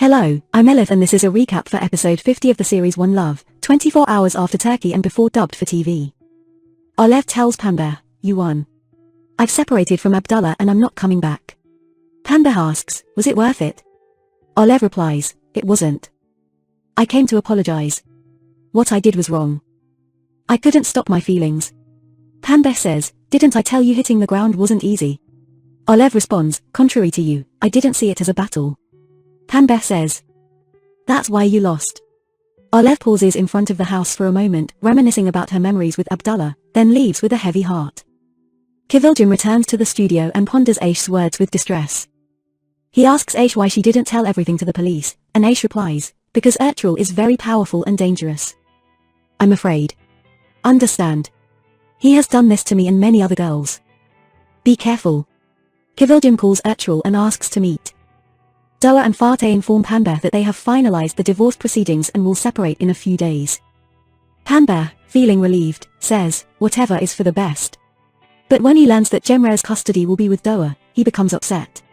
Hello, I'm Elif and this is a recap for episode 50 of the series One Love, 24 hours after Turkey and before dubbed for TV. Olev tells Pembe, "You won. I've separated from Abdullah and I'm not coming back." Pembe asks, "Was it worth it?" Olev replies, "It wasn't. I came to apologize. What I did was wrong. I couldn't stop my feelings." Pembe says, "Didn't I tell you hitting the ground wasn't easy?" Olev responds, "Contrary to you, I didn't see it as a battle." Pembe says, "That's why you lost." Olev pauses in front of the house for a moment, reminiscing about her memories with Abdullah, then leaves with a heavy heart. Kızılcık returns to the studio and ponders Aish's words with distress. He asks Aish why she didn't tell everything to the police, and Aish replies, "Because Ertugrul is very powerful and dangerous. I'm afraid. Understand. He has done this to me and many other girls. Be careful." Kızılcık calls Ertugrul and asks to meet. Doğa and Fatih inform Pembe that they have finalized the divorce proceedings and will separate in a few days. Pembe, feeling relieved, says, "Whatever is for the best." But when he learns that Cemre's custody will be with Doğa, he becomes upset.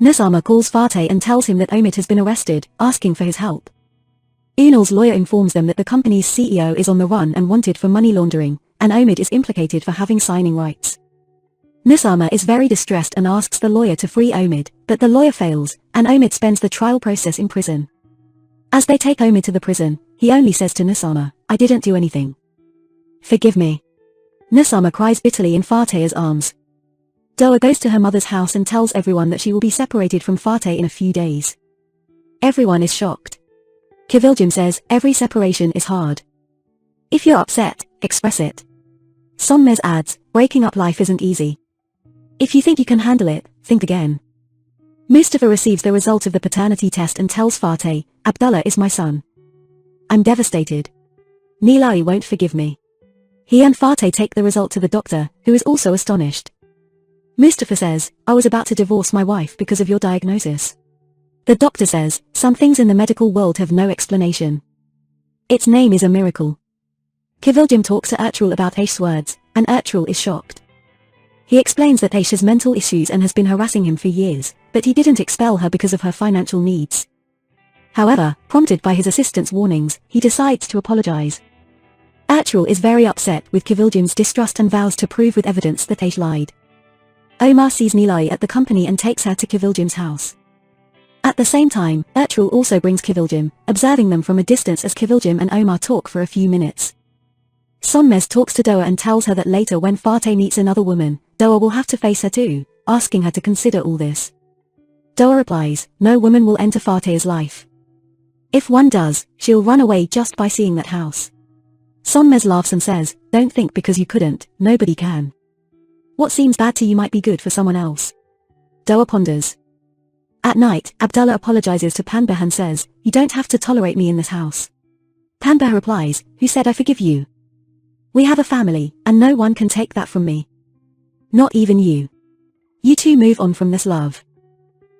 Nusama calls Fatih and tells him that Omid has been arrested, asking for his help. Ünal's lawyer informs them that the company's CEO is on the run and wanted for money laundering, and Omid is implicated for having signing rights. Nusama is very distressed and asks the lawyer to free Omid, but the lawyer fails, and Omid spends the trial process in prison. As they take Omid to the prison, he only says to Nusama, "I didn't do anything. Forgive me." Nusama cries bitterly in Fatih's arms. Doğa goes to her mother's house and tells everyone that she will be separated from Fatih in a few days. Everyone is shocked. Kızılcık says, "Every separation is hard. If you're upset, express it." Sonmez adds, "Breaking up life isn't easy. If you think you can handle it, think again." Mustafa receives the result of the paternity test and tells Fatih, "Abdullah is my son. I'm devastated. Nilay won't forgive me." He and Fatih take the result to the doctor, who is also astonished. Mustafa says, "I was about to divorce my wife because of your diagnosis." The doctor says, "Some things in the medical world have no explanation. Its name is a miracle." Kızılcık talks to Ertugrul about Aish's words, and Ertugrul is shocked. He explains that Aish has mental issues and has been harassing him for years, but he didn't expel her because of her financial needs. However, prompted by his assistant's warnings, he decides to apologize. Ertugrul is very upset with Kızılcık's distrust and vows to prove with evidence that Aish lied. Omar sees Nilay at the company and takes her to Kızılcık's house. At the same time, Ertugrul also brings Kızılcık, observing them from a distance as Kızılcık and Omar talk for a few minutes. Sonmez talks to Doğa and tells her that later when Fatih meets another woman, Doğa will have to face her too, asking her to consider all this. Doğa replies, "No woman will enter Fatih's life. If one does, she'll run away just by seeing that house." Sonmez laughs and says, "Don't think because you couldn't, nobody can. What seems bad to you might be good for someone else." Doğa ponders. At night, Abdullah apologizes to Pembe and says, "You don't have to tolerate me in this house." Pembe replies, "Who said I forgive you? We have a family, and no one can take that from me. Not even you. You two move on from this love."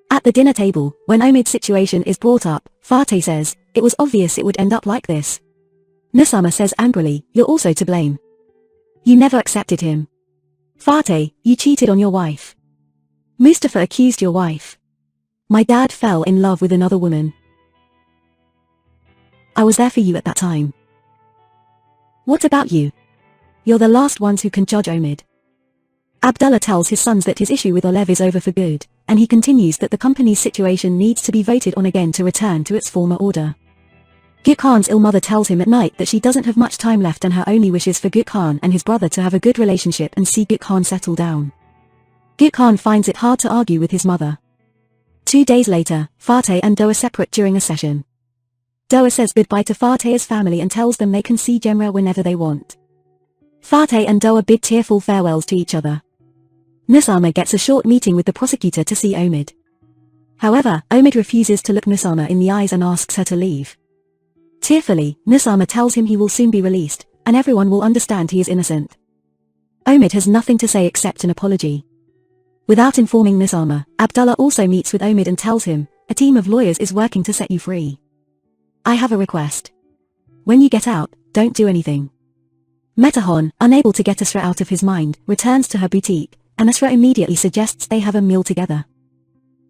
At the dinner table, when Omid's situation is brought up, Fatih says, "It was obvious it would end up like this." Nusama says angrily, "You're also to blame. You never accepted him. Fatih, you cheated on your wife. Mustafa accused your wife. My dad fell in love with another woman. I was there for you at that time. What about you? You're the last ones who can judge Omid." Abdullah tells his sons that his issue with Olev is over for good, and he continues that the company's situation needs to be voted on again to return to its former order. Gökhan's ill mother tells him at night that she doesn't have much time left and her only wish is for Gökhan and his brother to have a good relationship and see Gökhan settle down. Gökhan finds it hard to argue with his mother. 2 days later, Fatih and Doğa separate during a session. Doğa says goodbye to Fatih's family and tells them they can see Cemre whenever they want. Fatih and Doğa bid tearful farewells to each other. Nusama gets a short meeting with the prosecutor to see Omid. However, Omid refuses to look Nusama in the eyes and asks her to leave. Tearfully, Nusama tells him he will soon be released, and everyone will understand he is innocent. Omid has nothing to say except an apology. Without informing Nusama, Abdullah also meets with Omid and tells him, "A team of lawyers is working to set you free. I have a request. When you get out, don't do anything." Metahan, unable to get Asra out of his mind, returns to her boutique, and Asra immediately suggests they have a meal together.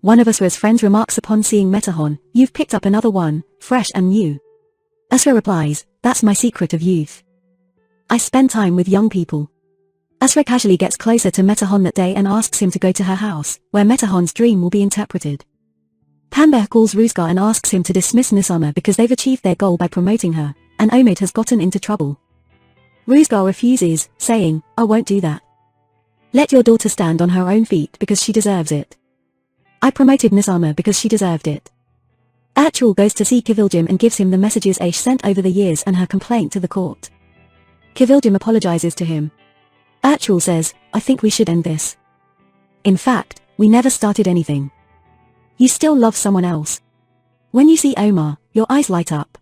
one of Asra's friends remarks upon seeing Metehan, "You've picked up another one, fresh and new." Asra replies, "That's my secret of youth. I spend time with young people." Asra casually gets closer to Metehan that day and asks him to go to her house, where Metehan's dream will be interpreted. Pamber calls Ruzgar and asks him to dismiss Nisama because they've achieved their goal by promoting her, and Omid has gotten into trouble. Ruzgar refuses, saying, "I won't do that. Let your daughter stand on her own feet because she deserves it. I promoted Nisama because she deserved it." Ertugrul goes to see Kızılcık and gives him the messages Aish sent over the years and her complaint to the court. Kızılcık apologizes to him. Ertugrul says, "I think we should end this. In fact, we never started anything. You still love someone else. When you see Omar, your eyes light up."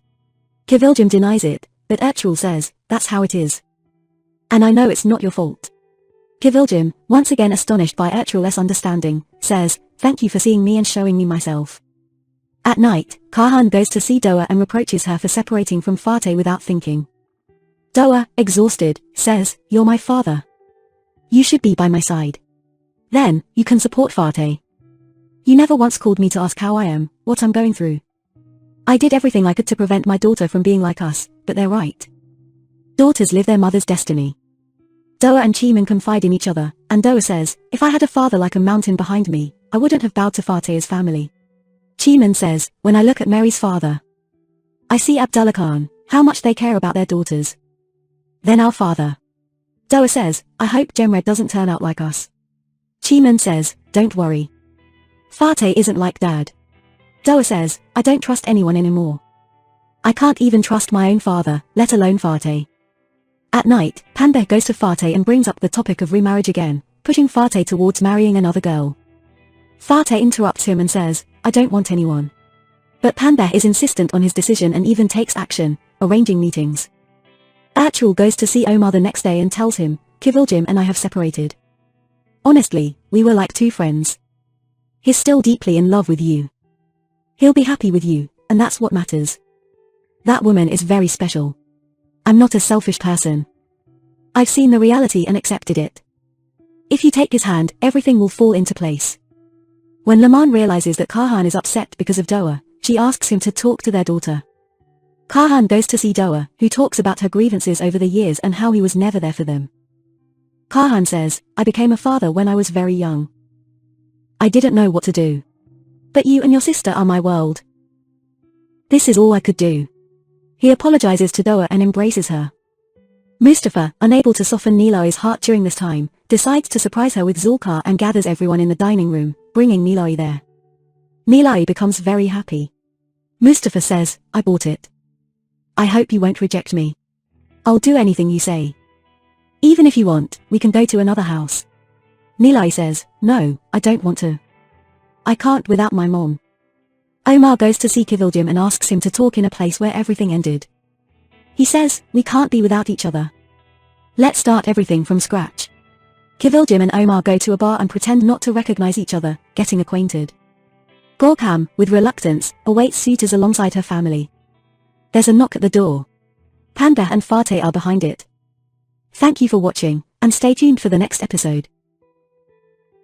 Kızılcık denies it, but Ertugrul says, "That's how it is. And I know it's not your fault." Kızılcık, once again astonished by Ertugrul's understanding, says, "Thank you for seeing me and showing me myself." At night, Kahan goes to see Doğa and reproaches her for separating from Fatih without thinking. Doğa, exhausted, says, "You're my father. You should be by my side. Then, you can support Fatih. You never once called me to ask how I am, what I'm going through. I did everything I could to prevent my daughter from being like us, but they're right. Daughters live their mother's destiny." Doğa and Chiman confide in each other, and Doğa says, "If I had a father like a mountain behind me, I wouldn't have bowed to Fatih's family." Chiman says, "When I look at Mary's father, I see Abdullah Khan, how much they care about their daughters. Then our father." Doğa says, "I hope Cemre doesn't turn out like us." Chiman says, "Don't worry. Fatih isn't like Dad." Doğa says, "I don't trust anyone anymore. I can't even trust my own father, let alone Fatih." At night, Pamber goes to Fatih and brings up the topic of remarriage again, pushing Fatih towards marrying another girl. Fatih interrupts him and says, "I don't want anyone." But Pamber is insistent on his decision and even takes action, arranging meetings. Ertugrul goes to see Omar the next day and tells him, "Kızılcık and I have separated. Honestly, we were like two friends. He's still deeply in love with you. He'll be happy with you, and that's what matters. That woman is very special. I'm not a selfish person. I've seen the reality and accepted it. If you take his hand, everything will fall into place." When Leman realizes that Kahan is upset because of Doğa, she asks him to talk to their daughter. Kahan goes to see Doğa, who talks about her grievances over the years and how he was never there for them. Kahan says, "I became a father when I was very young. I didn't know what to do. But you and your sister are my world. This is all I could do." He apologizes to Doğa and embraces her. Mustafa, unable to soften Nilay's heart during this time, decides to surprise her with Zulkar and gathers everyone in the dining room, bringing Nilay there. Nilay becomes very happy. Mustafa says, "I bought it. I hope you won't reject me. I'll do anything you say. Even if you want, we can go to another house." Nilay says, "No, I don't want to. I can't without my mom." Omar goes to see Kızılcık and asks him to talk in a place where everything ended. He says, "We can't be without each other. Let's start everything from scratch." Kızılcık and Omar go to a bar and pretend not to recognize each other, getting acquainted. Gorkam, with reluctance, awaits suitors alongside her family. There's a knock at the door. Panda and Fatih are behind it. Thank you for watching, and stay tuned for the next episode.